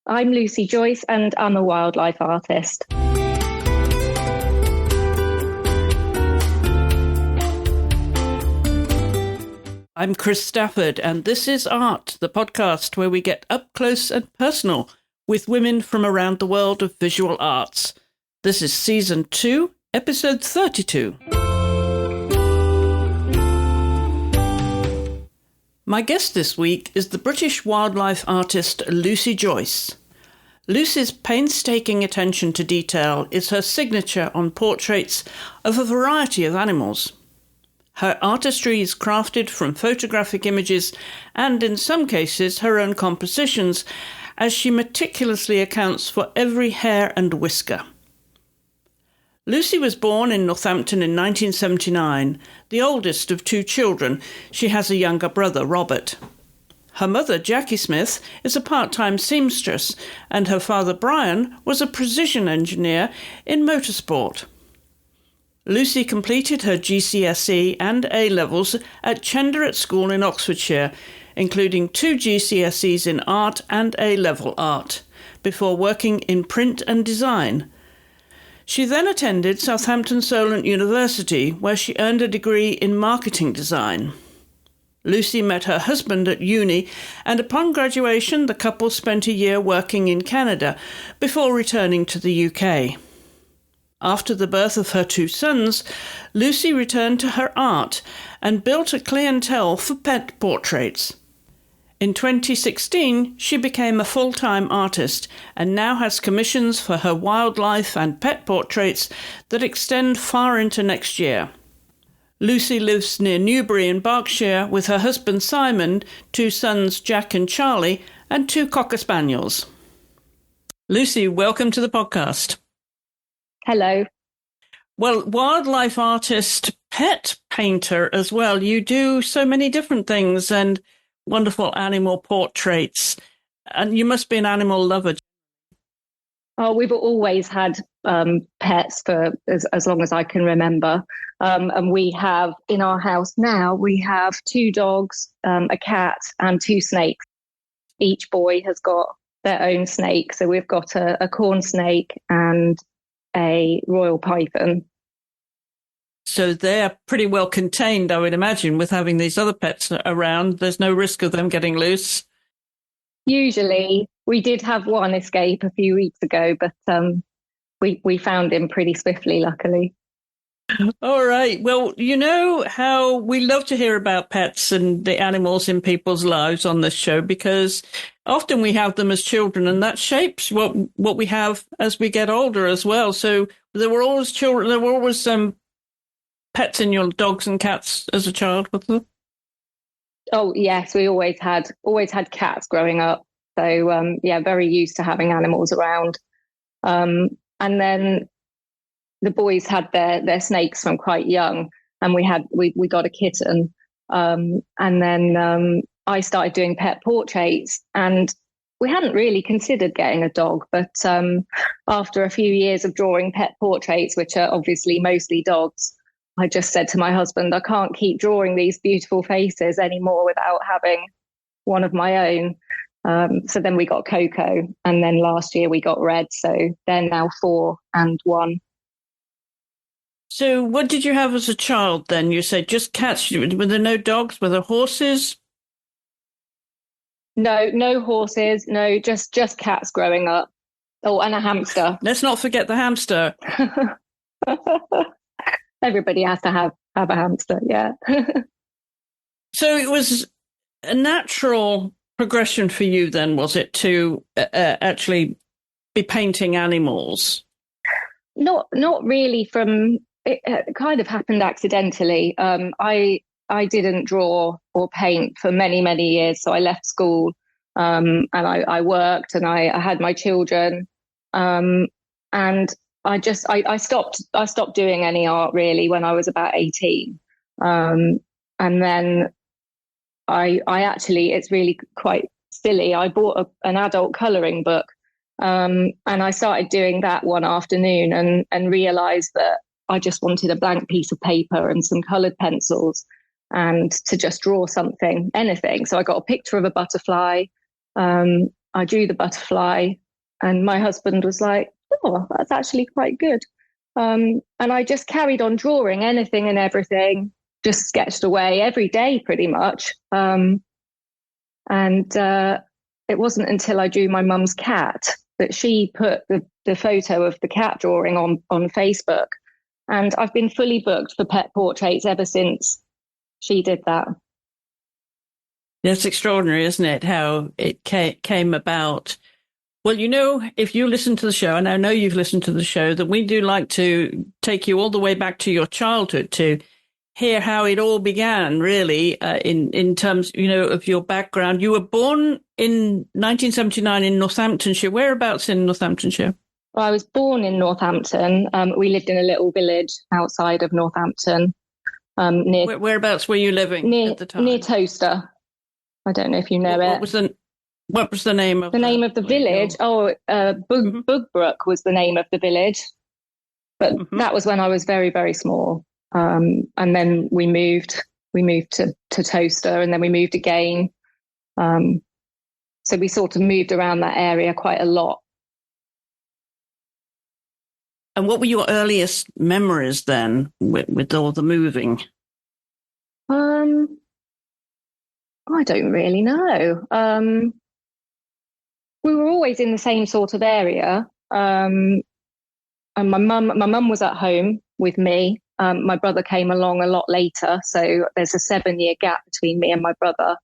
I'm Lucy Joyce and I'm a wildlife artist. I'm Chris Stafford, and this is Art, the podcast where we get up close and personal with women from around the world of visual arts. This is Season 2, Episode 32. My guest this week is the British wildlife artist Lucy Joyce. Lucy's painstaking attention to detail is her signature on portraits of a variety of animals. Her artistry is crafted from photographic images and, in some cases, her own compositions, as she meticulously accounts for every hair and whisker. Lucy was born in Northampton in 1979, the oldest of two children. She has a younger brother, Robert. Her mother, Jackie Smith, is a part-time seamstress, and her father, Brian, was a precision engineer in motorsport. Lucy completed her GCSE and A-levels at Chenderett School in Oxfordshire, including 2 GCSEs in art and A-level art, before working in print and design. She then attended Southampton Solent University, where she earned a degree in marketing design. Lucy met her husband at uni, and upon graduation the couple spent a year working in Canada before returning to the UK. After the birth of her 2 sons, Lucy returned to her art and built a clientele for pet portraits. In 2016, she became a full-time artist and now has commissions for her wildlife and pet portraits that extend far into next year. Lucy lives near Newbury in Berkshire with her husband Simon, 2 sons Jack and Charlie, and 2 Cocker Spaniels. Lucy, welcome to the podcast. Hello. Well, wildlife artist, pet painter as well. You do so many different things and wonderful animal portraits. And you must be an animal lover. Oh, we've always had pets for as long as I can remember. And we have, in our house now, we have 2 dogs, a cat and 2 snakes. Each boy has got their own snake. So we've got a corn snake and a royal python. So they're pretty well contained, I would imagine, with having these other pets around. There's no risk of them getting loose. Usually. We did have one escape a few weeks ago, but we found him pretty swiftly, luckily. All right. Well, you know how we love to hear about pets and the animals in people's lives on this show, because often we have them as children and that shapes what we have as we get older as well. So there were always children, there were always pets in your dogs and cats as a child, wasn't there? Oh, yes, we always had cats growing up. So, very used to having animals around. And then the boys had their snakes from quite young, and we got a kitten. And then I started doing pet portraits, and we hadn't really considered getting a dog. But after a few years of drawing pet portraits, which are obviously mostly dogs, I just said to my husband, I can't keep drawing these beautiful faces anymore without having one of my own. So then we got Coco, and then last year we got Red. So they're now 4 and 1. So what did you have as a child then? You said just cats. Were there no dogs? Were there horses? No horses. No, just cats growing up. Oh, and a hamster. Let's not forget the hamster. Everybody has to have a hamster, yeah. So it was a natural progression for you then, was it, to actually be painting animals? Not really. It kind of happened accidentally. I didn't draw or paint for many, many years. So I left school and I worked and I had my children. And I stopped doing any art really when I was about 18. And then I actually, it's really quite silly. I bought an adult colouring book and I started doing that one afternoon and realised that I just wanted a blank piece of paper and some coloured pencils and to just draw something, anything. So I got a picture of a butterfly, I drew the butterfly, and my husband was like, "Oh, that's actually quite good." And I just carried on drawing anything and everything, just sketched away every day pretty much. And it wasn't until I drew my mum's cat that she put the photo of the cat drawing on Facebook. And I've been fully booked for pet portraits ever since she did that. That's extraordinary, isn't it? How it came about. Well, if you listen to the show, and I know you've listened to the show, that we do like to take you all the way back to your childhood to hear how it all began, really, in terms, of your background. You were born in 1979 in Northamptonshire. Whereabouts in Northamptonshire? Well, I was born in Northampton. We lived in a little village outside of Northampton. Whereabouts were you living at the time? Near Towcester. I don't know if you know it. What was the name of the name of the village? Bugbrook was the name of the village, but that was when I was very, very small. And then we moved to Towcester, and then we moved again. So we sort of moved around that area quite a lot. And what were your earliest memories then with all the moving? I don't really know. We were always in the same sort of area. And my mum was at home with me. My brother came along a lot later. So there's a 7-year gap between me and my brother.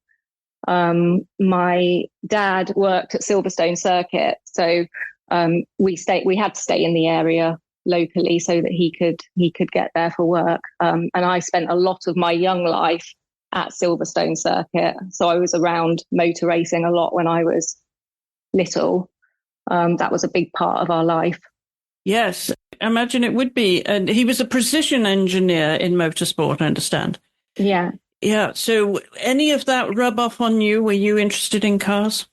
My dad worked at Silverstone Circuit. So we had to stay in the area locally so that he could get there for work. And I spent a lot of my young life at Silverstone Circuit. So I was around motor racing a lot when I was little. That was a big part of our life. Yes, I imagine it would be. And he was a precision engineer in motorsport, I understand. Yeah. Yeah. So any of that rub off on you? Were you interested in cars?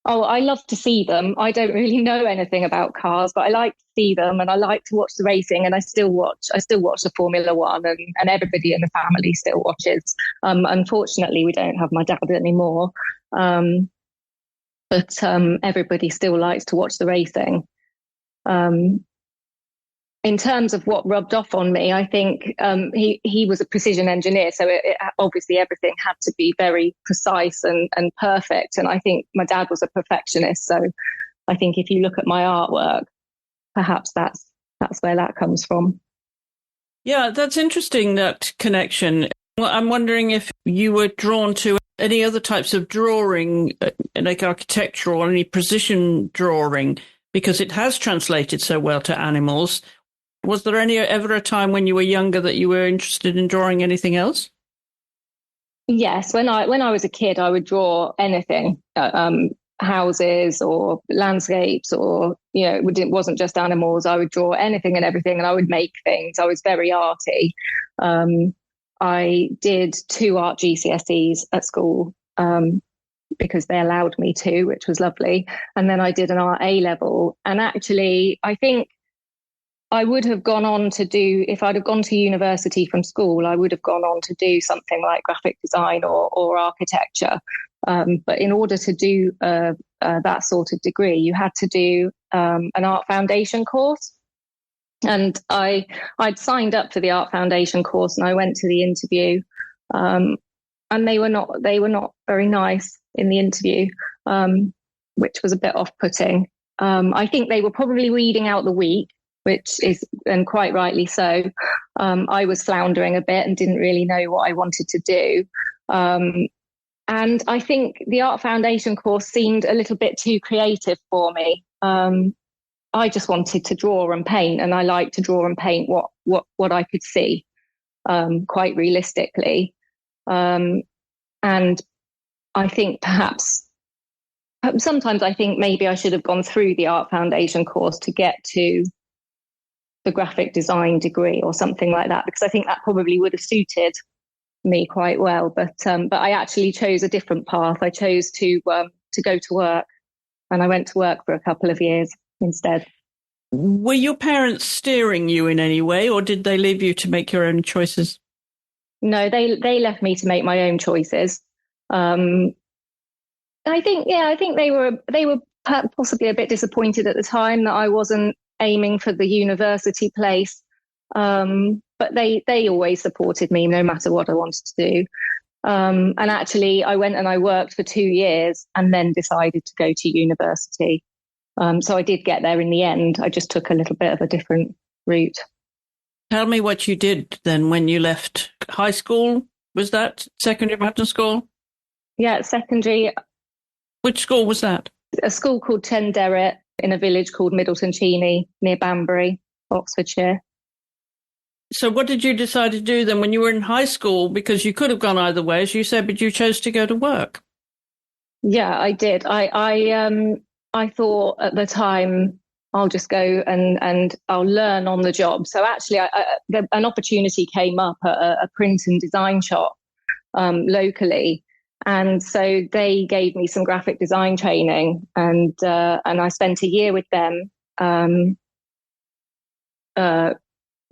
Oh, I love to see them. I don't really know anything about cars, but I like to see them, and I like to watch the racing, and I still watch the Formula One, and everybody in the family still watches. Unfortunately, we don't have my dad anymore. But everybody still likes to watch the racing. In terms of what rubbed off on me, I think he was a precision engineer, so obviously everything had to be very precise and perfect. And I think my dad was a perfectionist, so I think if you look at my artwork, perhaps that's where that comes from. Yeah, that's interesting, that connection. Well, I'm wondering if you were drawn to any other types of drawing, like architectural or any precision drawing, because it has translated so well to animals. Was there ever a time when you were younger that you were interested in drawing anything else? Yes, when I was a kid, I would draw anything, houses or landscapes, or it wasn't just animals. I would draw anything and everything, and I would make things. I was very arty. I did 2 art GCSEs at school because they allowed me to, which was lovely. And then I did an art A-level. And actually, I think I would have gone on to do, if I'd have gone to university from school, I would have gone on to do something like graphic design or architecture. But in order to do that sort of degree, you had to do an art foundation course. And I'd signed up for the art foundation course, and I went to the interview, and they were not very nice in the interview, which was a bit off-putting. I think they were probably reading out the week, which is, and quite rightly so. I was floundering a bit and didn't really know what I wanted to do. And I think the art foundation course seemed a little bit too creative for me. I just wanted to draw and paint, and I like to draw and paint what I could see, quite realistically. And I think sometimes I think maybe I should have gone through the art foundation course to get to the graphic design degree or something like that, because I think that probably would have suited me quite well. But I actually chose a different path. I chose to go to work, and I went to work for a couple of years instead. Were your parents steering you in any way, or did they leave you to make your own choices? No, they left me to make my own choices. I think they were possibly a bit disappointed at the time that I wasn't aiming for the university place. But they always supported me no matter what I wanted to do. And actually, I went and I worked for 2 years and then decided to go to university. So I did get there in the end. I just took a little bit of a different route. Tell me what you did then when you left high school. Was that secondary Baptist school? Yeah, secondary. Which school was that? A school called Tenderet in a village called Middleton Cheney near Banbury, Oxfordshire. So what did you decide to do then when you were in high school? Because you could have gone either way, as you said, but you chose to go to work. Yeah, I did. I thought at the time, I'll just go and I'll learn on the job. So actually, an opportunity came up at a print and design shop locally. And so they gave me some graphic design training, and I spent a year with them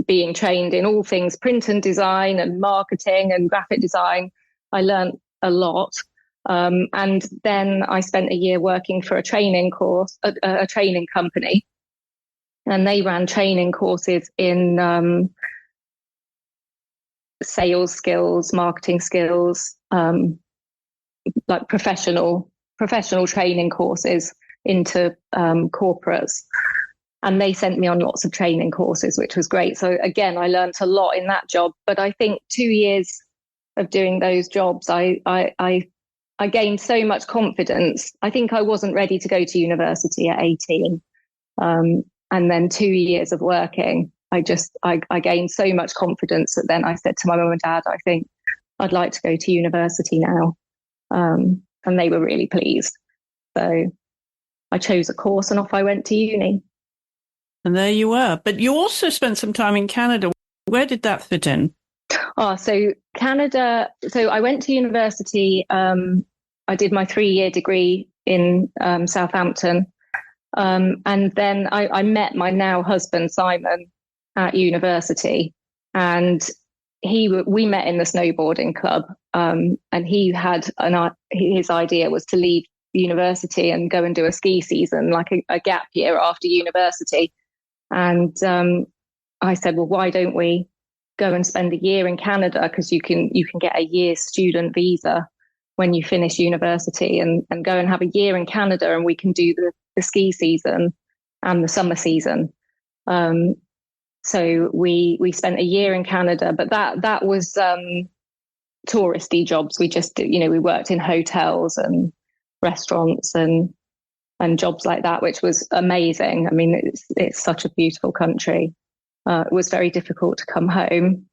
being trained in all things print and design and marketing and graphic design. I learned a lot. And then I spent a year working for a training course, a training company. And they ran training courses in sales skills, marketing skills, like professional training courses into corporates. And they sent me on lots of training courses, which was great. So again, I learned a lot in that job. But I think 2 years of doing those jobs, I gained so much confidence. I think I wasn't ready to go to university at 18. And then 2 years of working, I gained so much confidence that then I said to my mum and dad, I think I'd like to go to university now. And they were really pleased. So I chose a course and off I went to uni. And there you were. But you also spent some time in Canada. Where did that fit in? So Canada. So I went to university. I did my 3-year degree in Southampton. And then I met my now husband, Simon, at university. And we met in the snowboarding club. And he had his idea was to leave university and go and do a ski season, like a gap year after university. And I said, well, why don't we go and spend a year in Canada? Because you can get a year's student visa when you finish university, and go and have a year in Canada, and we can do the ski season and the summer season. So we spent a year in Canada, but that was touristy jobs. We just, we worked in hotels and restaurants and jobs like that, which was amazing. I mean, it's such a beautiful country. It was very difficult to come home.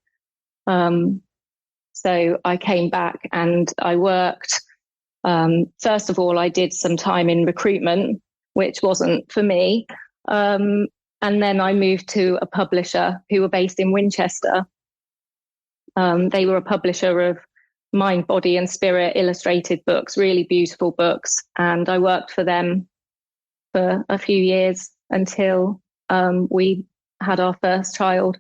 So I came back and I worked. First of all, I did some time in recruitment, which wasn't for me. And then I moved to a publisher who were based in Winchester. They were a publisher of mind, body and spirit illustrated books, really beautiful books. And I worked for them for a few years until we had our first child.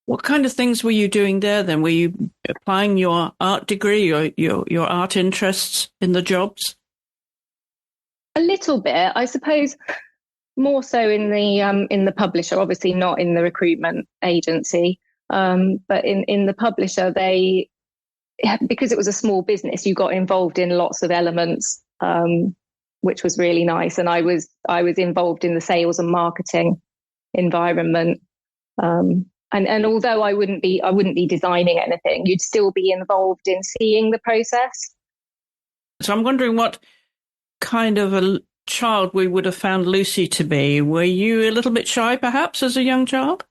What kind of things were you doing there then? Were you applying your art degree or your art interests in the jobs? A little bit, I suppose, more so in the publisher, obviously not in the recruitment agency, but in the publisher, because it was a small business, you got involved in lots of elements, which was really nice. And I was involved in the sales and marketing environment. And although I wouldn't be designing anything, you'd still be involved in seeing the process. So I'm wondering what kind of a child we would have found Lucy to be. Were you a little bit shy, perhaps, as a young child?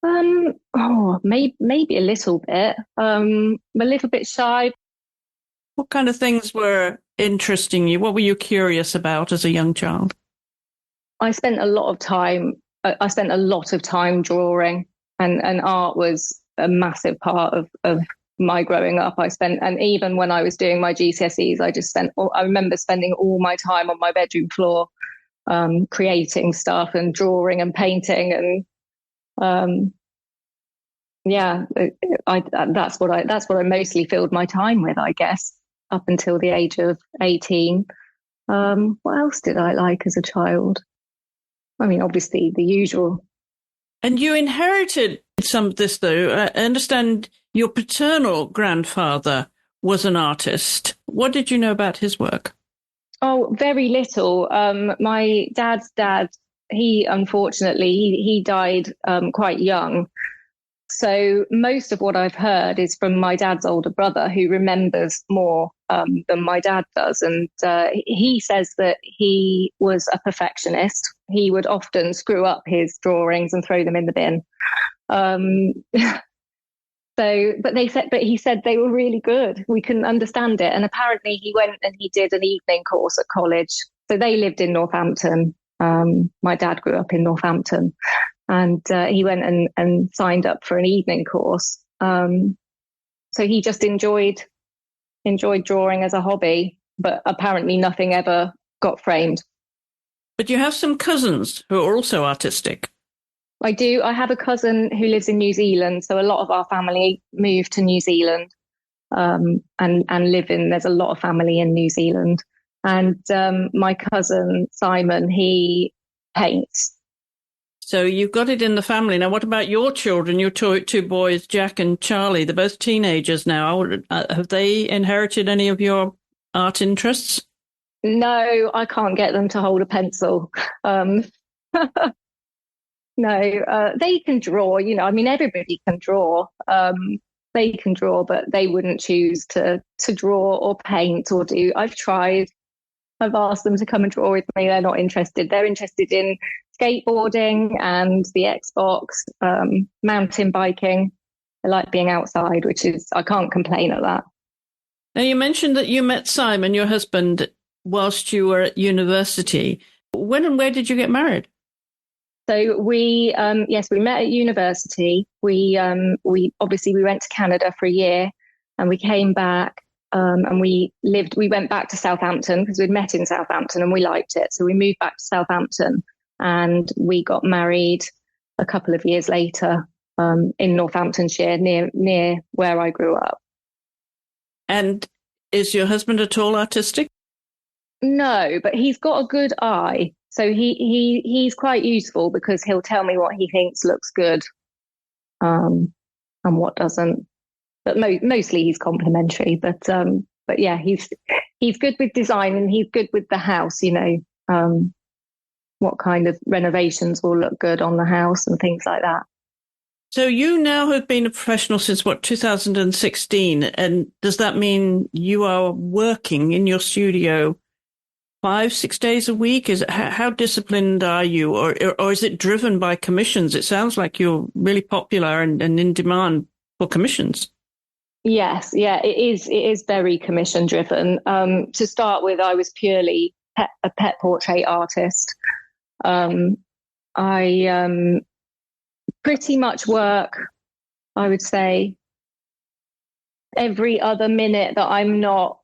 Maybe a little bit. A little bit shy. What kind of things were interesting you? What were you curious about as a young child? I spent a lot of time drawing, and art was a massive part of my growing up. And even when I was doing my GCSEs, I remember spending all my time on my bedroom floor, creating stuff and drawing and painting. And that's what I mostly filled my time with, I guess. up until the age of 18. What else did I like as a child? I mean, obviously the usual. And you inherited some of this, though. I understand your paternal grandfather was an artist. What did you know about his work? Oh, very little. My dad's dad, he unfortunately, he died quite young. So most of what I've heard is from my dad's older brother, who remembers more than my dad does. And he says that he was a perfectionist. He would often screw up his drawings and throw them in the bin. But he said they were really good. We couldn't understand it. And apparently he went and he did an evening course at college. So they lived in Northampton. My dad grew up in Northampton. And he went and signed up for an evening course. So he just enjoyed drawing as a hobby, but apparently nothing ever got framed. But you have some cousins who are also artistic. I do. I have a cousin who lives in New Zealand. So a lot of our family moved to New Zealand and there's a lot of family in New Zealand. And my cousin, Simon, he paints. So you've got it in the family. Now, what about your children, your two boys, Jack and Charlie? They're both teenagers now. Have they inherited any of your art interests? No, I can't get them to hold a pencil. No, they can draw, I mean, everybody can draw. They can draw, but they wouldn't choose to draw or paint or do. I've tried. I've asked them to come and draw with me. They're not interested. They're interested in skateboarding and the Xbox, mountain biking. I like being outside, I can't complain at that. Now, you mentioned that you met Simon, your husband, whilst you were at university. When and where did you get married? So we met at university. We obviously went to Canada for a year and we came back and we went back to Southampton because we'd met in Southampton and we liked it. So we moved back to Southampton. And we got married a couple of years later in Northamptonshire, near where I grew up. And is your husband at all artistic? No, but he's got a good eye. So he's quite useful because he'll tell me what he thinks looks good and what doesn't. But mostly he's complimentary. But yeah, he's good with design and he's good with the house, what kind of renovations will look good on the house and things like that. So you now have been a professional since 2016, and does that mean you are working in your studio 5-6 days a week? How disciplined are you, or is it driven by commissions? It sounds like you're really popular and in demand for commissions. Yes, yeah, it is very commission driven. To start with, I was purely a pet portrait artist. I pretty much work, I would say, every other minute that I'm not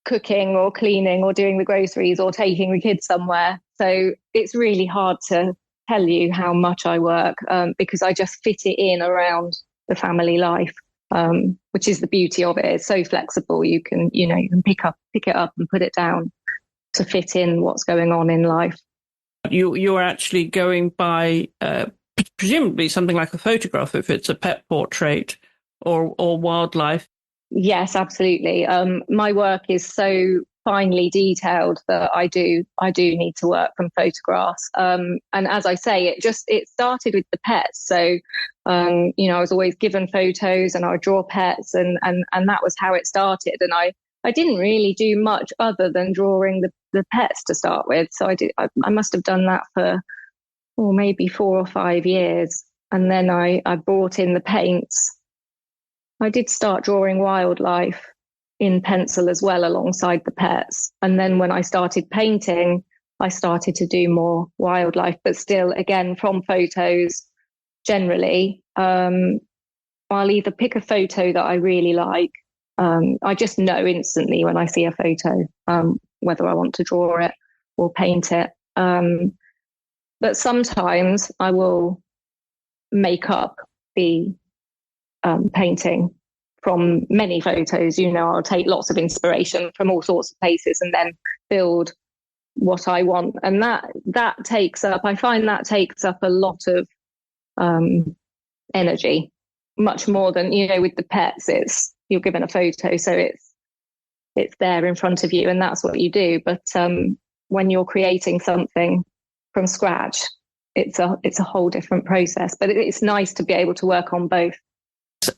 cooking or cleaning or doing the groceries or taking the kids somewhere. So it's really hard to tell you how much I work because I just fit it in around the family life, which is the beauty of it. It's so flexible. You can pick it up and put it down to fit in what's going on in life. You're actually going by presumably something like a photograph if it's a pet portrait or wildlife. Yes, absolutely. My work is so finely detailed that I do need to work from photographs. And as I say, it started with the pets. So, I was always given photos and I would draw pets and that was how it started. And I didn't really do much other than drawing the pets to start with. So I must have done that for maybe 4 or 5 years. And then I brought in the paints. I did start drawing wildlife in pencil as well alongside the pets. And then when I started painting, I started to do more wildlife, but still, again, from photos generally. I'll either pick a photo that I really like. I just know instantly when I see a photo whether I want to draw it or paint it. But sometimes I will make up the painting from many photos. I'll take lots of inspiration from all sorts of places and then build what I want. And that takes up, I find that takes up a lot of energy, much more than, with the pets, you're given a photo, so it's there in front of you and that's what you do. But when you're creating something from scratch, it's a whole different process. But it's nice to be able to work on both.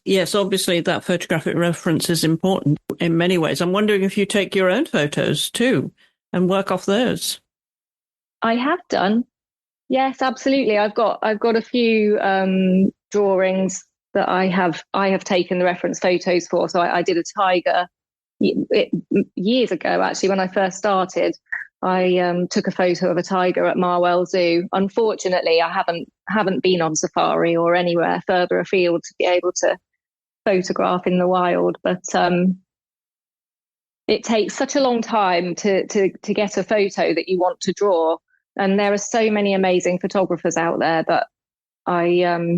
Yes, obviously that photographic reference is important in many ways. I'm wondering if you take your own photos too and work off those. I have done. Yes, absolutely. I've got a few drawings that I have taken the reference photos for. So I did a tiger years ago, actually, when I first started. I took a photo of a tiger at Marwell Zoo. Unfortunately, I haven't been on safari or anywhere further afield to be able to photograph in the wild. But it takes such a long time to get a photo that you want to draw, and there are so many amazing photographers out there that I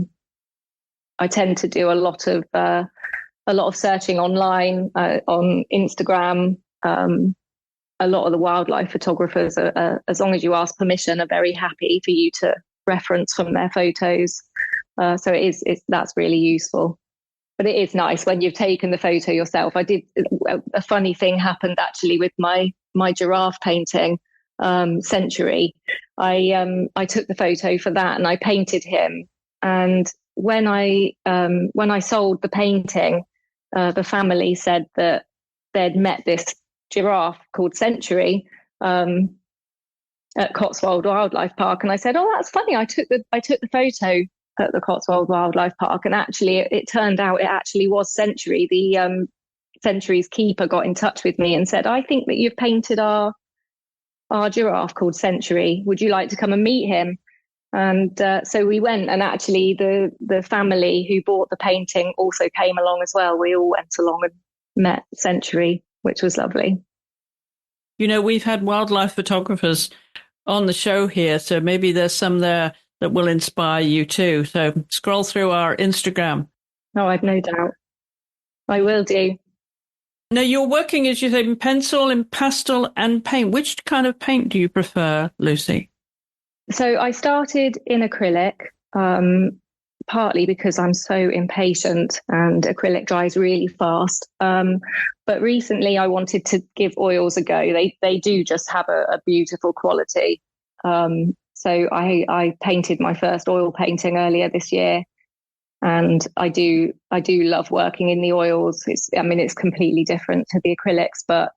tend to do a lot of searching online, on Instagram. A lot of the wildlife photographers, as long as you ask permission, are very happy for you to reference from their photos. So that's really useful. But it is nice when you've taken the photo yourself. A funny thing happened actually with my giraffe painting, Century. I took the photo for that and I painted him. And when I sold the painting, the family said that they'd met this giraffe called Century at Cotswold Wildlife Park, and I said, "Oh, that's funny. I took the photo at the Cotswold Wildlife Park, and actually, it turned out it actually was Century." The Century's keeper got in touch with me and said, "I think that you've painted our giraffe called Century. Would you like to come and meet him?" And so we went, and actually, the family who bought the painting also came along as well. We all went along and met Century, which was lovely. We've had wildlife photographers on the show here, so maybe there's some there that will inspire you too. So scroll through our Instagram. Oh, I've no doubt. I will do. Now, you're working, as you say, in pencil, in pastel and paint. Which kind of paint do you prefer, Lucy? So I started in acrylic, partly because I'm so impatient and acrylic dries really fast. But recently I wanted to give oils a go. They do just have a beautiful quality. So I painted my first oil painting earlier this year, and I do love working in the oils. It's completely different to the acrylics, but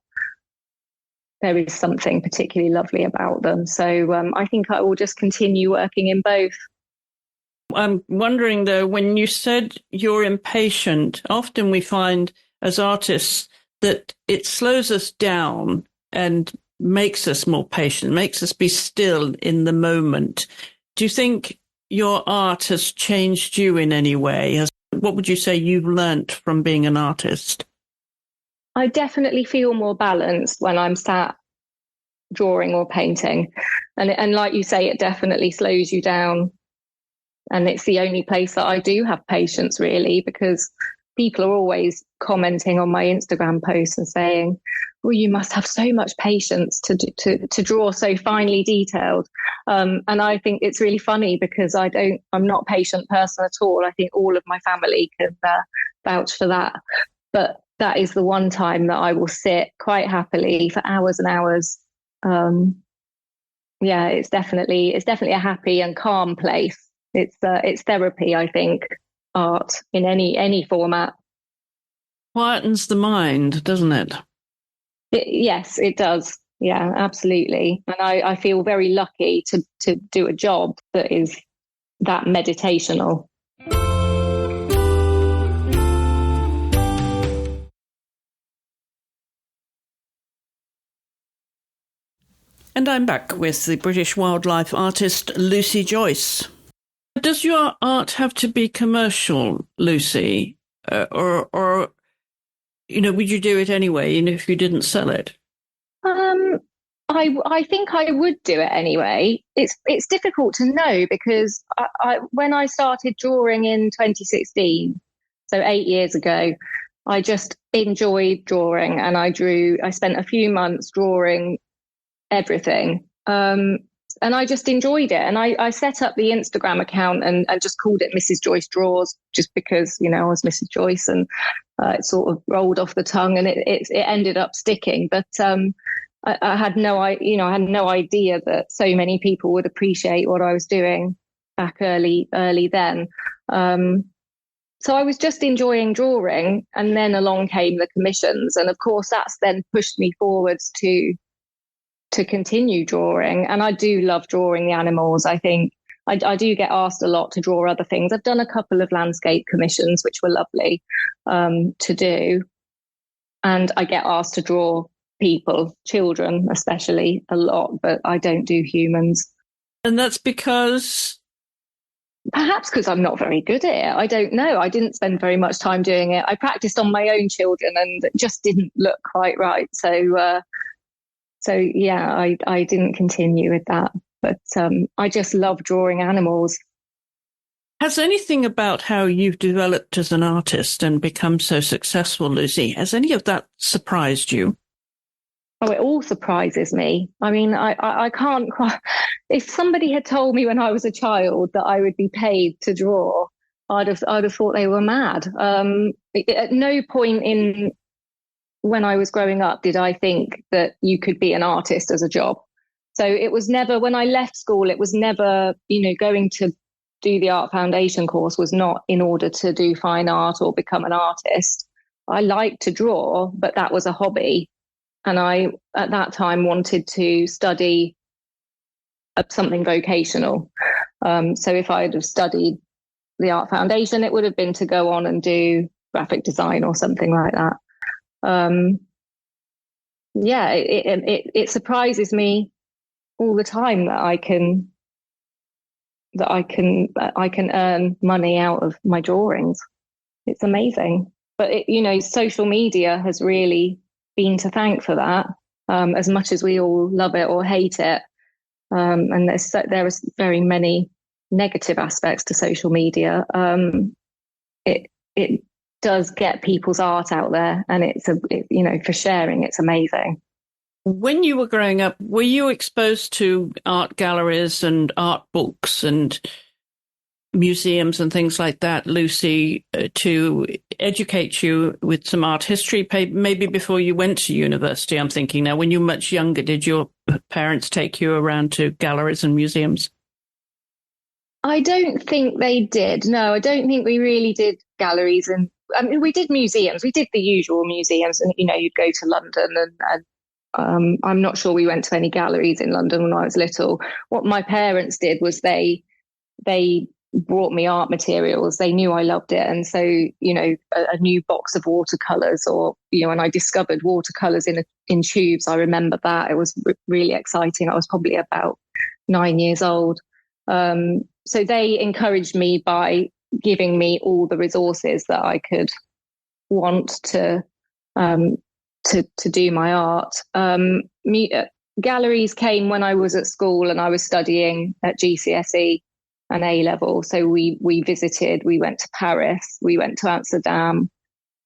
there is something particularly lovely about them. So I think I will just continue working in both. I'm wondering, though, when you said you're impatient, often we find as artists that it slows us down and makes us more patient, makes us be still in the moment. Do you think your art has changed you in any way? What would you say you've learnt from being an artist? I definitely feel more balanced when I'm sat drawing or painting. And like you say, it definitely slows you down. And it's the only place that I do have patience, really, because people are always commenting on my Instagram posts and saying, "Well, you must have so much patience to draw so finely detailed." And I think it's really funny because I'm not a patient person at all. I think all of my family can vouch for that. But that is the one time that I will sit quite happily for hours and hours. It's definitely a happy and calm place. It's therapy, I think, art in any format. Quietens the mind, doesn't it? Yes, it does. Yeah, absolutely. And I feel very lucky to do a job that is that meditational. And I'm back with the British wildlife artist Lucy Joyce. Does your art have to be commercial, Lucy? Or would you do it anyway, even if you didn't sell it? I think I would do it anyway. It's difficult to know because when I started drawing in 2016, so 8 years ago, I just enjoyed drawing, and I spent a few months drawing everything. And I just enjoyed it. And I set up the Instagram account and just called it Mrs. Joyce Draws, just because, I was Mrs. Joyce, and it sort of rolled off the tongue, and it ended up sticking. But I had no idea that so many people would appreciate what I was doing back early then. So I was just enjoying drawing, and then along came the commissions. And of course, that's then pushed me forwards to continue drawing. And I do love drawing the animals. I think I do get asked a lot to draw other things. I've done a couple of landscape commissions, which were lovely to do. And I get asked to draw people, children especially, a lot, but I don't do humans. And that's because? Perhaps because I'm not very good at it. I don't know. I didn't spend very much time doing it. I practiced on my own children, and it just didn't look quite right. So yeah, I didn't continue with that. But I just love drawing animals. Has anything about how you've developed as an artist and become so successful, Lucy, has any of that surprised you? Oh, it all surprises me. I mean, I can't quite. If somebody had told me when I was a child that I would be paid to draw, I'd have thought they were mad. At no point when I was growing up did I think that you could be an artist as a job. So it was never, when I left school, it was never, going to do the Art Foundation course was not in order to do fine art or become an artist. I liked to draw, but that was a hobby. And I, at that time, wanted to study something vocational. So if I'd have studied the Art Foundation, it would have been to go on and do graphic design or something like that. It surprises me all the time that I can earn money out of my drawings. It's amazing. But social media has really been to thank for that. As much as we all love it or hate it, and there are very many negative aspects to social media. It does get people's art out there, and for sharing, it's amazing. When you were growing up, were you exposed to art galleries and art books and museums and things like that, Lucy, to educate you with some art history, maybe before you went to university? I'm thinking now, when you were much younger, did your parents take you around to galleries and museums? I don't think they did. No, I don't think we really did galleries. And I mean, we did museums. We did the usual museums, and you'd go to London, and I'm not sure we went to any galleries in London when I was little. What my parents did was they brought me art materials. They knew I loved it, and so a new box of watercolors, or when I discovered watercolors in tubes, I remember that it was really exciting. I was probably about 9 years old. So they encouraged me by giving me all the resources that I could want to do my art. Galleries came when I was at school and I was studying at GCSE and A level. So we visited. We went to Paris. We went to Amsterdam.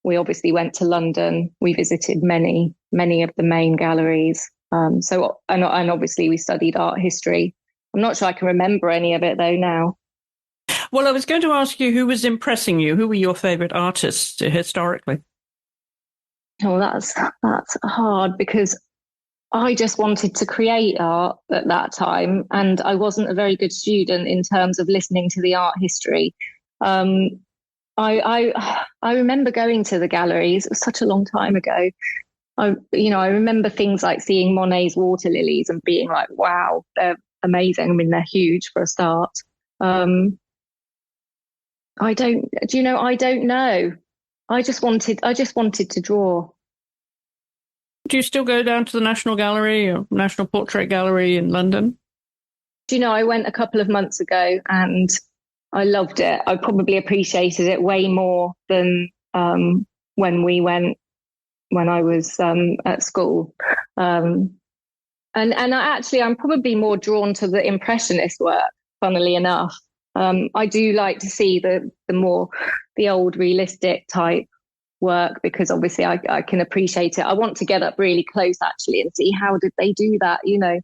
We obviously went to London. We visited many of the main galleries. And obviously we studied art history. I'm not sure I can remember any of it though now. Well, I was going to ask you, who was impressing you? Who were your favourite artists historically? Oh, that's hard, because I just wanted to create art at that time, and I wasn't a very good student in terms of listening to the art history. I remember going to the galleries. It was such a long time ago. I remember things like seeing Monet's water lilies and being like, wow, they're amazing. I mean, they're huge for a start. I don't know. I just wanted to draw. Do you still go down to the National Gallery or National Portrait Gallery in London? I went a couple of months ago and I loved it. I probably appreciated it way more than when we went when I was at school. And I'm probably more drawn to the Impressionist work, funnily enough. I do like to see the old realistic type work, because obviously I can appreciate it. I want to get up really close actually and see how did they do that. You know,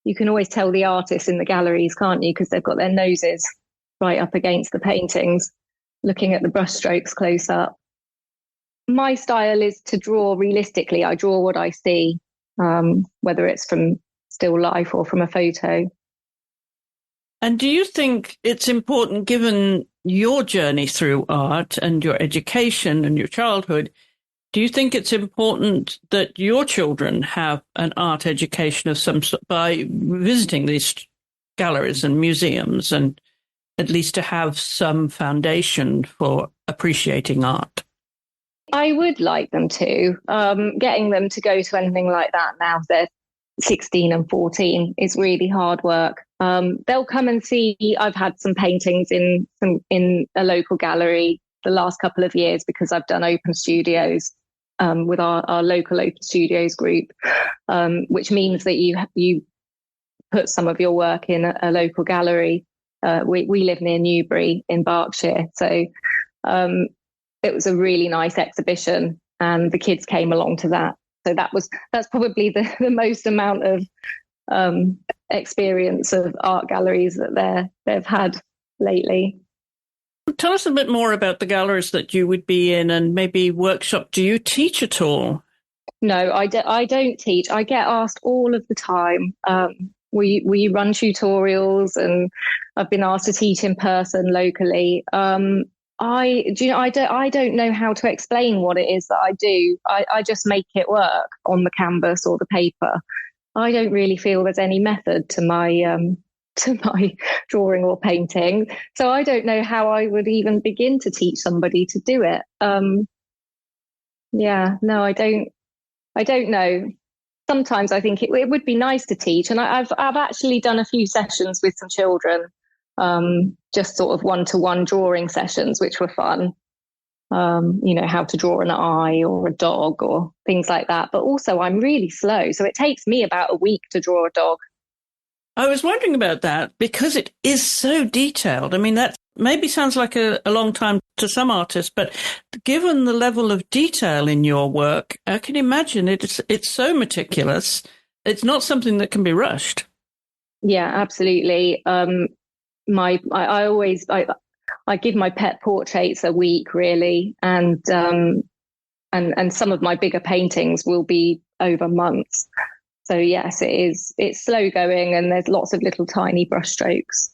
you can always tell the artists in the galleries, can't you? Because they've got their noses right up against the paintings, looking at the brushstrokes close up. My style is to draw realistically. I draw what I see, whether it's from still life or from a photo. And do you think it's important, given your journey through art and your education and your childhood, do you think it's important that your children have an art education of some sort by visiting these galleries and museums, and at least to have some foundation for appreciating art? I would like them to. Getting them to go to anything like that now, they're 16 and 14, is really hard work. They'll come and see. I've had some paintings in a local gallery the last couple of years because I've done open studios with our local open studios group, which means that you put some of your work in a local gallery. We live near Newbury in Berkshire, so it was a really nice exhibition, and the kids came along to that. So that's probably the most amount of experience of art galleries that they've had lately. Tell us a bit more about the galleries that you would be in, and maybe workshop. Do you teach at all? No, I don't teach. I get asked all of the time. We run tutorials, and I've been asked to teach in person locally. I don't know how to explain what it is that I do. I just make it work on the canvas or the paper. I don't really feel there's any method to my drawing or painting. So I don't know how I would even begin to teach somebody to do it. I don't know. Sometimes I think it would be nice to teach, and I've actually done a few sessions with some children. Just sort of one-to-one drawing sessions, which were fun. How to draw an eye or a dog or things like that. But also I'm really slow, so it takes me about a week to draw a dog. I was wondering about that because it is so detailed. I mean, that maybe sounds like a long time to some artists, but given the level of detail in your work, I can imagine it's so meticulous. It's not something that can be rushed. Yeah, absolutely. I give my pet portraits a week, really, and some of my bigger paintings will be over months. So yes, it's slow going, and there's lots of little tiny brushstrokes.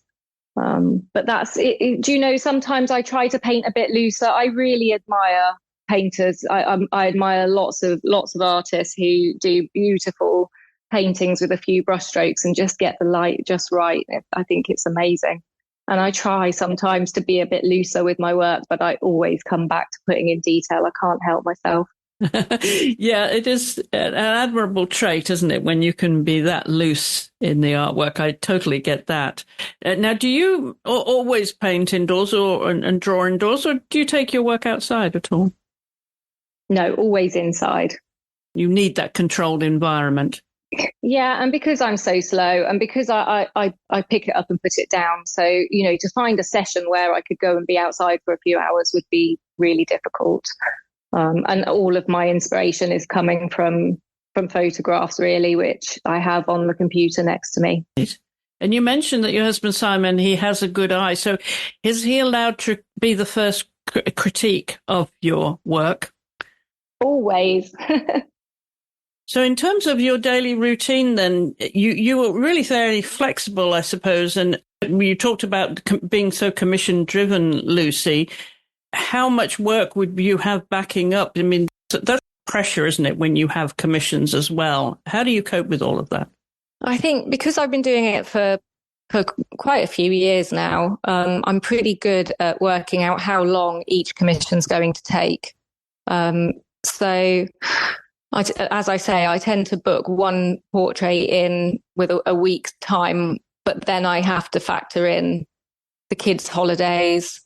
But that's it. Do you know? Sometimes I try to paint a bit looser. I really admire painters. I admire lots of artists who do beautiful paintings with a few brushstrokes and just get the light just right. I think it's amazing. And I try sometimes to be a bit looser with my work, but I always come back to putting in detail. I can't help myself. Yeah, it is an admirable trait, isn't it, when you can be that loose in the artwork? I totally get that. Now, do you always paint indoors and draw indoors, or do you take your work outside at all? No, always inside. You need that controlled environment. Yeah, and because I'm so slow, and because I pick it up and put it down, so to find a session where I could go and be outside for a few hours would be really difficult. And all of my inspiration is coming from photographs, really, which I have on the computer next to me. And you mentioned that your husband Simon, he has a good eye. So is he allowed to be the first critique of your work? Always. So in terms of your daily routine, then, you were really fairly flexible, I suppose. And you talked about being so commission-driven, Lucy. How much work would you have backing up? I mean, that's pressure, isn't it, when you have commissions as well? How do you cope with all of that? I think because I've been doing it for quite a few years now, I'm pretty good at working out how long each commission's going to take. So, as I say, I tend to book one portrait in with a week's time, but then I have to factor in the kids' holidays,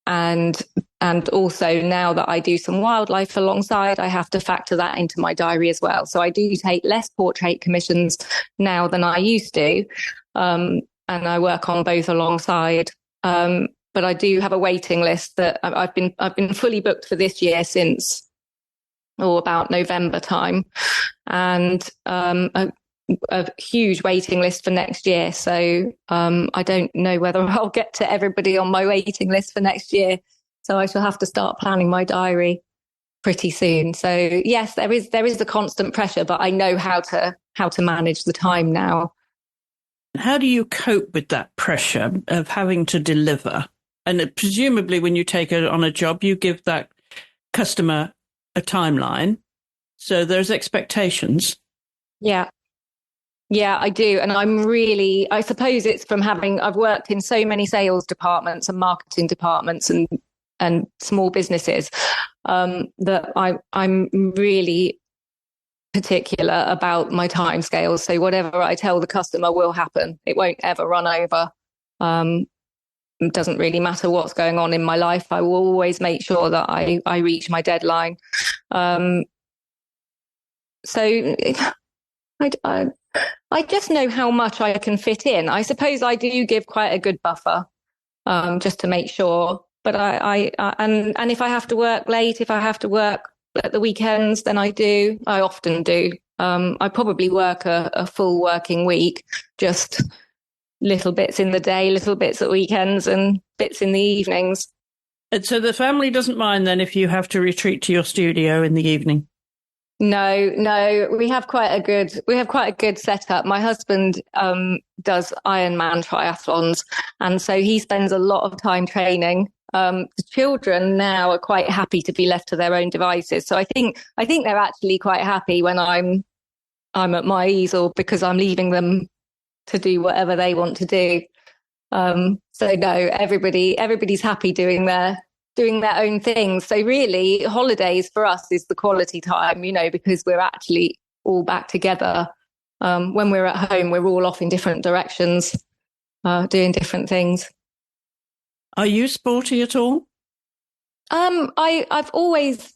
and also now that I do some wildlife alongside, I have to factor that into my diary as well. So I do take less portrait commissions now than I used to, and I work on both alongside. But but I do have a waiting list that I've been fully booked for this year since about November time, and a huge waiting list for next year. So I don't know whether I'll get to everybody on my waiting list for next year. So I shall have to start planning my diary pretty soon. So yes, there is the constant pressure, but I know how to manage the time now. How do you cope with that pressure of having to deliver? And presumably when you take it on a job, you give that customer a timeline. So there's expectations. Yeah, I do. And I suppose it's from I've worked in so many sales departments and marketing departments and small businesses, that I'm really particular about my timescales. So whatever I tell the customer will happen. It won't ever run over. It doesn't really matter what's going on in my life. I will always make sure that I reach my deadline. So I just know how much I can fit in. I suppose I do give quite a good buffer, just to make sure. But and if I have to work late, if I have to work at the weekends, then I do. I often do. I probably work a full working week, just little bits in the day, little bits at weekends and bits in the evenings. And so the family doesn't mind then if you have to retreat to your studio in the evening? No, we have quite a good setup. My husband does Ironman triathlons, and so he spends a lot of time training. The children now are quite happy to be left to their own devices. So I think they're actually quite happy when I'm at my easel, because I'm leaving them to do whatever they want to do. So no, everybody's happy doing their own things. So really, holidays for us is the quality time, because we're actually all back together. When we're at home, we're all off in different directions, doing different things. Are you sporty at all? I've always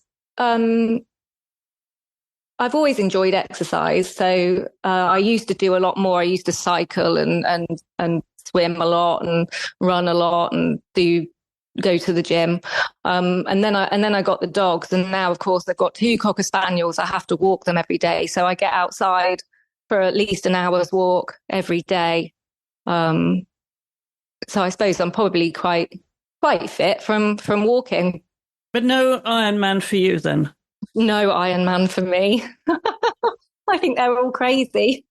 enjoyed exercise. So I used to do a lot more. I used to cycle and swim a lot and run a lot and go to the gym. And then I got the dogs, and now of course I've got 2 Cocker Spaniels. I have to walk them every day. So I get outside for at least an hour's walk every day. So I suppose I'm probably quite fit from walking. But no Ironman for you then? No Ironman for me. I think they're all crazy.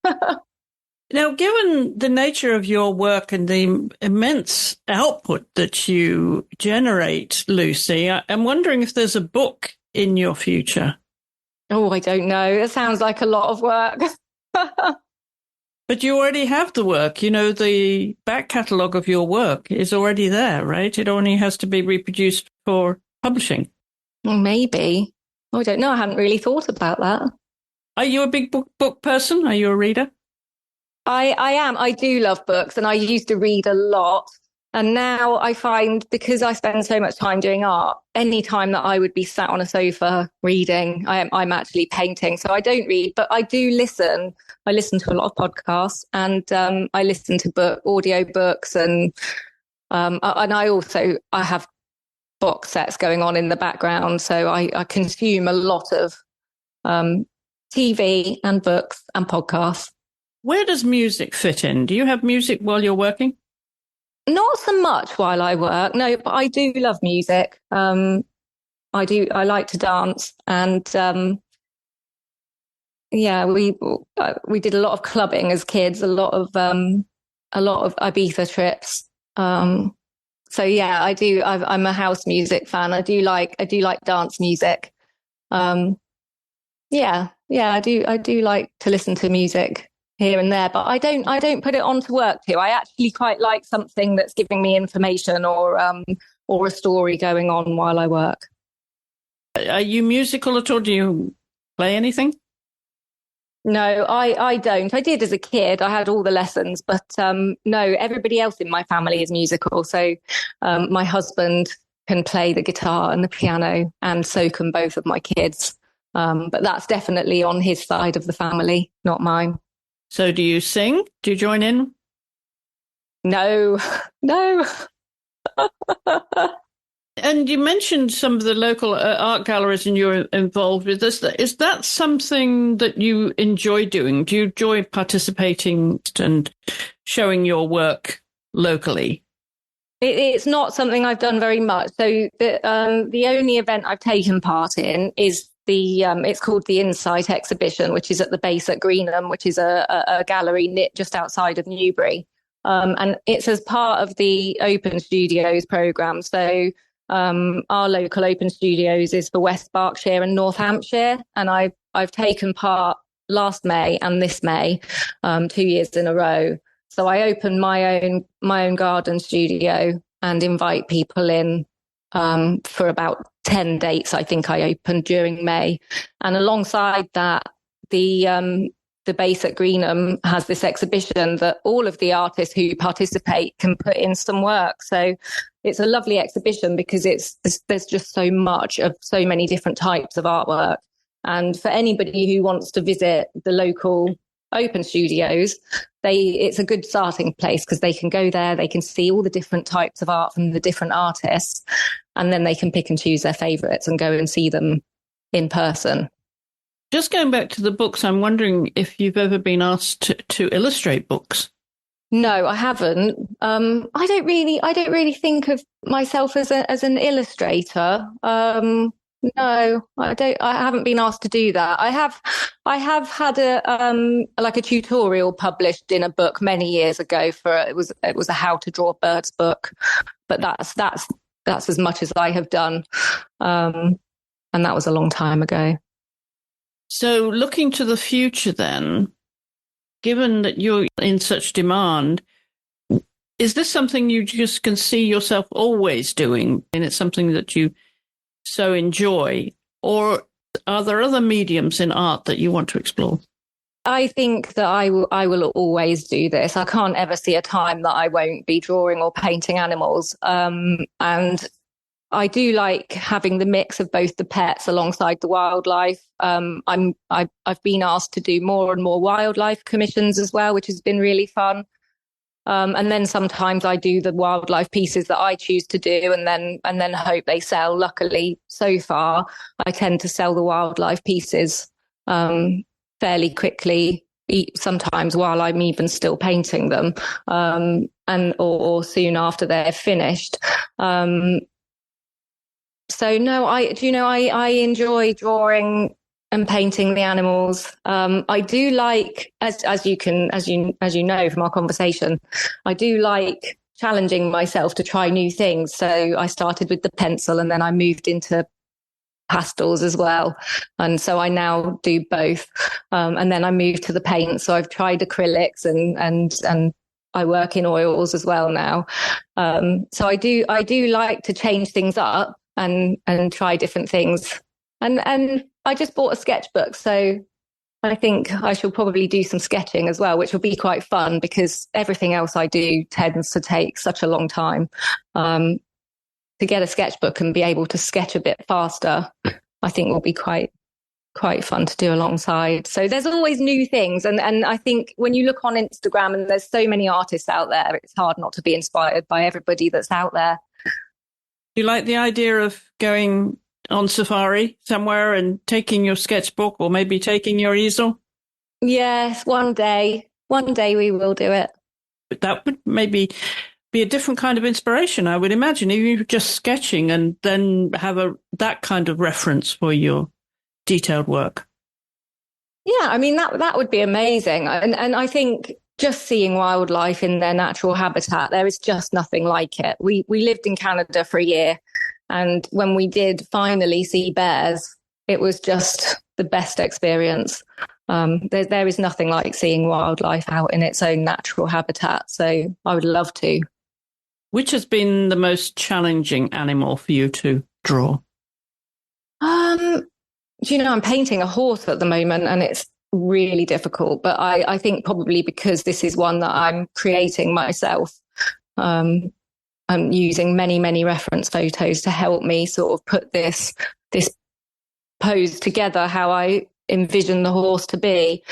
Now, given the nature of your work and the immense output that you generate, Lucy, I'm wondering if there's a book in your future. Oh, I don't know. It sounds like a lot of work. But you already have the work. The back catalogue of your work is already there, right? It only has to be reproduced for publishing. Well, maybe. I don't know. I hadn't really thought about that. Are you a big book person? Are you a reader? I am. I do love books, and I used to read a lot. And now I find, because I spend so much time doing art, any time that I would be sat on a sofa reading, I'm actually painting. So I don't read, but I do listen. I listen to a lot of podcasts, and I listen to audio books, and I have box sets going on in the background. So I consume a lot of TV and books and podcasts. Where does music fit in? Do you have music while you're working? Not so much while I work, no, but I do love music. I like to dance, and we did a lot of clubbing as kids, a lot of Ibiza trips. So yeah, I do. I'm a house music fan. I do like dance music. I do like to listen to music here and there, but I don't put it on to work too. I actually quite like something that's giving me information or a story going on while I work. Are you musical at all? Do you play anything? No, I don't. I did as a kid. I had all the lessons, but no, everybody else in my family is musical. So my husband can play the guitar and the piano, and so can both of my kids. But that's definitely on his side of the family, not mine. So do you sing? Do you join in? No. And you mentioned some of the local art galleries and you're involved with this. Is that something that you enjoy doing? Do you enjoy participating and showing your work locally? It's not something I've done very much. So the only event I've taken part in is it's called the Insight exhibition, which is at the base at Greenham, which is a gallery just outside of Newbury. And it's as part of the Open Studios programme. So our local Open Studios is for West Berkshire and North Hampshire. And I've taken part last May and this May, 2 years in a row. So I open my own garden studio and invite people in for about 10 dates. I think I opened during May, and alongside that, the base at Greenham has this exhibition that all of the artists who participate can put in some work. So it's a lovely exhibition because there's just so much of so many different types of artwork, and for anybody who wants to visit the local Open Studios, it's a good starting place because they can go there, they can see all the different types of art from the different artists, and then they can pick and choose their favourites and go and see them in person. Just going back to the books, I'm wondering if you've ever been asked to illustrate books. No, I haven't. I don't really think of myself as an illustrator. No, I don't. I haven't been asked to do that. I have had a tutorial published in a book many years ago it was a how to draw birds book, but that's as much as I have done, and that was a long time ago. So, looking to the future, then, given that you're in such demand, is this something you just can see yourself always doing, and it's something that you so enjoy, or are there other mediums in art that you want to explore? I think that I will always do this. I can't ever see a time that I won't be drawing or painting animals. And I do like having the mix of both the pets alongside the wildlife. I've been asked to do more and more wildlife commissions as well, which has been really fun. And then sometimes I do the wildlife pieces that I choose to do and then hope they sell. Luckily, so far, I tend to sell the wildlife pieces fairly quickly, sometimes while I'm even still painting them, or soon after they're finished. So no, I enjoy drawing and painting the animals. I do like, as you know from our conversation, I do like challenging myself to try new things. So I started with the pencil and then I moved into pastels as well. And so I now do both. And then I moved to the paint. So I've tried acrylics and I work in oils as well now. So I do like to change things up and try different things. And I just bought a sketchbook, so I think I shall probably do some sketching as well, which will be quite fun because everything else I do tends to take such a long time. To get a sketchbook and be able to sketch a bit faster, I think will be quite fun to do alongside. So there's always new things. And I think when you look on Instagram and there's so many artists out there, it's hard not to be inspired by everybody that's out there. Do you like the idea of going on safari somewhere and taking your sketchbook or maybe taking your easel? Yes, one day we will do it. But that would maybe be a different kind of inspiration, I would imagine, if you're just sketching and then have that kind of reference for your detailed work. Yeah, I mean, that would be amazing. And I think just seeing wildlife in their natural habitat, there is just nothing like it. We lived in Canada for a year, and when we did finally see bears, it was just the best experience. There is nothing like seeing wildlife out in its own natural habitat. So I would love to. Which has been the most challenging animal for you to draw? I'm painting a horse at the moment and it's really difficult, but I think probably because this is one that I'm creating myself. I'm using many, many reference photos to help me sort of put this pose together, how I envision the horse to be.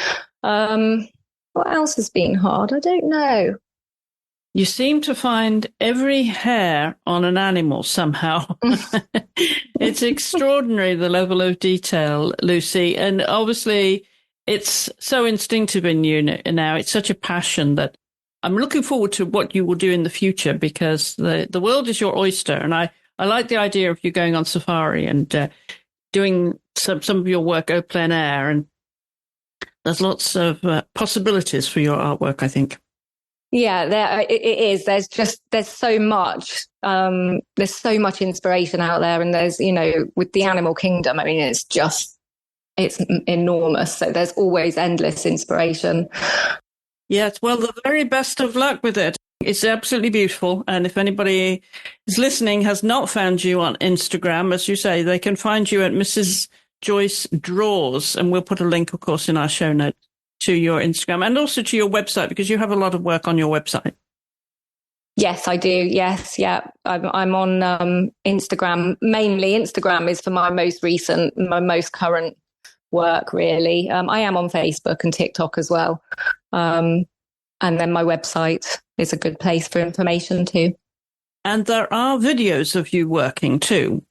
What else has been hard? I don't know. You seem to find every hair on an animal somehow. It's extraordinary, the level of detail, Lucy. And obviously, it's so instinctive in you now. It's such a passion that I'm looking forward to what you will do in the future, because the world is your oyster. And I like the idea of you going on safari and doing some of your work au plein air. And there's lots of possibilities for your artwork, I think. Yeah, it is. There's so much. There's so much inspiration out there, and there's, with the animal kingdom, I mean, it's enormous. So there's always endless inspiration. Yes, well, the very best of luck with it. It's absolutely beautiful. And if anybody is listening has not found you on Instagram, as you say, they can find you at Mrs. Joyce Draws, and we'll put a link, of course, in our show notes to your Instagram and also to your website, because you have a lot of work on your website. Yes, I do. Yes. Yeah. I'm on Instagram. Mainly Instagram is for my most current work, really. I am on Facebook and TikTok as well. And then my website is a good place for information too. And there are videos of you working too.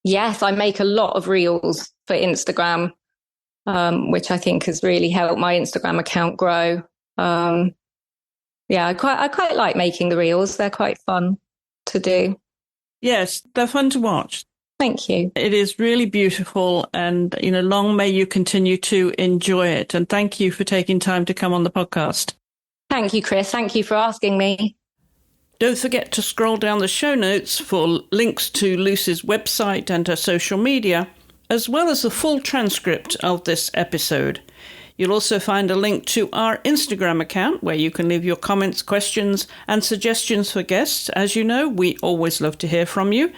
Yes, I make a lot of reels for Instagram. Which I think has really helped my Instagram account grow. I quite like making the reels. They're quite fun to do. Yes, they're fun to watch. Thank you. It is really beautiful, and long may you continue to enjoy it. And thank you for taking time to come on the podcast. Thank you, Chris. Thank you for asking me. Don't forget to scroll down the show notes for links to Lucy's website and her social media, as well as the full transcript of this episode. You'll also find a link to our Instagram account where you can leave your comments, questions, and suggestions for guests. As you know, we always love to hear from you.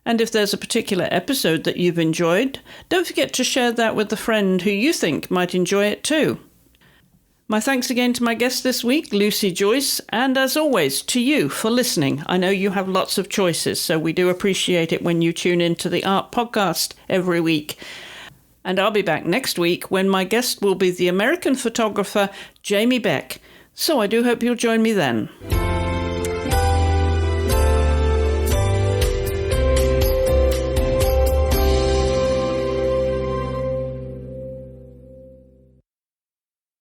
And if there's a particular episode that you've enjoyed, don't forget to share that with a friend who you think might enjoy it too. My thanks again to my guest this week, Lucy Joyce, and as always, to you for listening. I know you have lots of choices, so we do appreciate it when you tune into the AART Podcast every week. And I'll be back next week when my guest will be the American photographer Jamie Beck. So I do hope you'll join me then.